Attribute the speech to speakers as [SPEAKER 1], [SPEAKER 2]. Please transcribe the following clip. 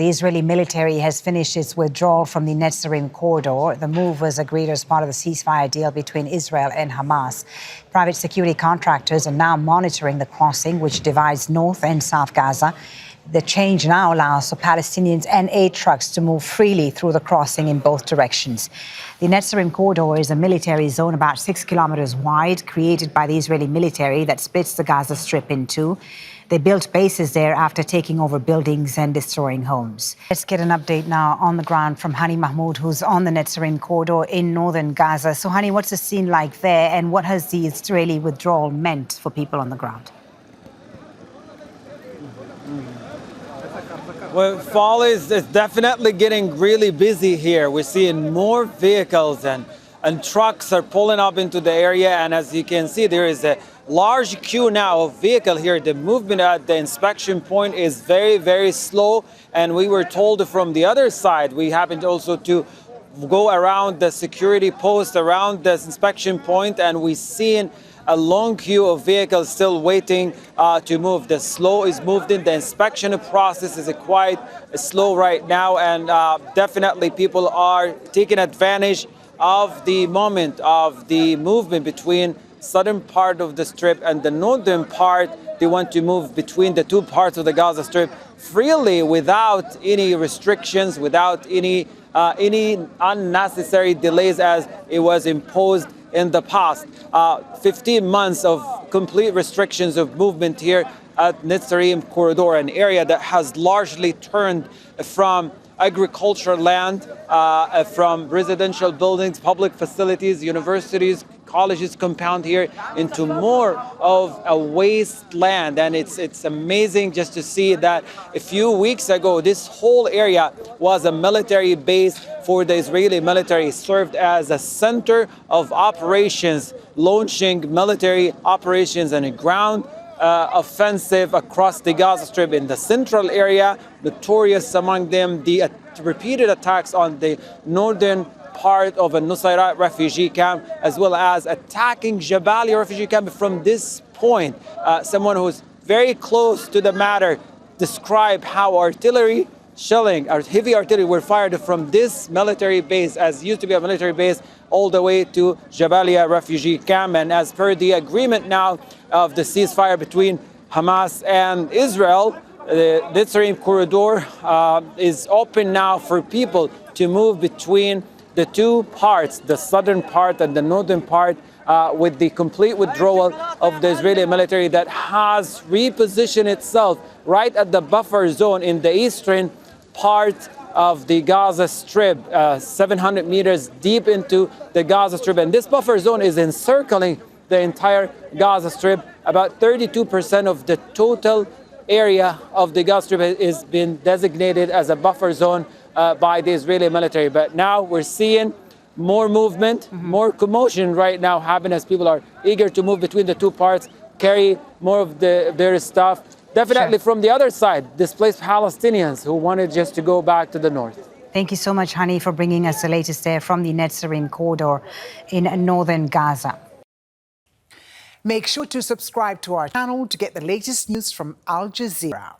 [SPEAKER 1] The Israeli military has finished its withdrawal from the Netzarim Corridor. The move was agreed as part of the ceasefire deal between Israel and Hamas. Private security contractors are now monitoring the crossing, which divides North and South Gaza. The change now allows for Palestinians and aid trucks to move freely through the crossing in both directions. The Netzarim Corridor is a military zone about 6 kilometers wide, created by the Israeli military that splits the Gaza Strip in two. They built bases there after taking over buildings and destroying homes. Let's get an update now on the ground from Hani Mahmoud, who's on the Netzarim Corridor in northern Gaza. So, Hani, what's the scene like there, and what has the Israeli withdrawal meant for people on the ground?
[SPEAKER 2] Well, fall is definitely getting really busy here. We're seeing more vehicles and trucks are pulling up into the area. And as you can see, there is a large queue now of vehicle here. The movement at the inspection point is very, very slow. And we were told from the other side, we happened also to go around the security post, around the inspection point, and we're seeing a long queue of vehicles still waiting to move. The slow is moved in. The inspection process is quite slow right now, and definitely people are taking advantage of the moment of the movement between southern part of the strip and the northern part. They want to move between the two parts of the Gaza Strip freely without any restrictions, without any unnecessary delays as it was imposed in the past. 15 months of complete restrictions of movement here at Netzarim Corridor, an area that has largely turned from agricultural land, from residential buildings, public facilities, universities, colleges compound here into more of a wasteland. And it's amazing just to see that a few weeks ago, this whole area was a military base for the Israeli military. It served as a center of operations, launching military operations and a ground offensive across the Gaza Strip in the central area. Notorious among them, the repeated attacks on the northern part of a Nusayrat refugee camp, as well as attacking Jabalia refugee camp. From this point, someone who's very close to the matter described how artillery shelling, heavy artillery were fired from this military base, as used to be a military base, all the way to Jabalia refugee camp. And as per the agreement now of the ceasefire between Hamas and Israel, the Netzarim Corridor is open now for people to move between the two parts, the southern part and the northern part, with the complete withdrawal of the Israeli military that has repositioned itself right at the buffer zone in the eastern part of the Gaza Strip, 700 meters deep into the Gaza Strip. And this buffer zone is encircling the entire Gaza Strip. About 32% of the total area of the Gaza Strip is been designated as a buffer zone by the Israeli military. But now we're seeing more movement, more commotion right now happen as people are eager to move between the two parts, carry more of their stuff. Definitely from the other side, displaced Palestinians who wanted just to go back to the north.
[SPEAKER 1] Thank you so much, Hani, for bringing us the latest there from the Netzarim Corridor in northern Gaza.
[SPEAKER 3] Make sure to subscribe to our channel to get the latest news from Al Jazeera.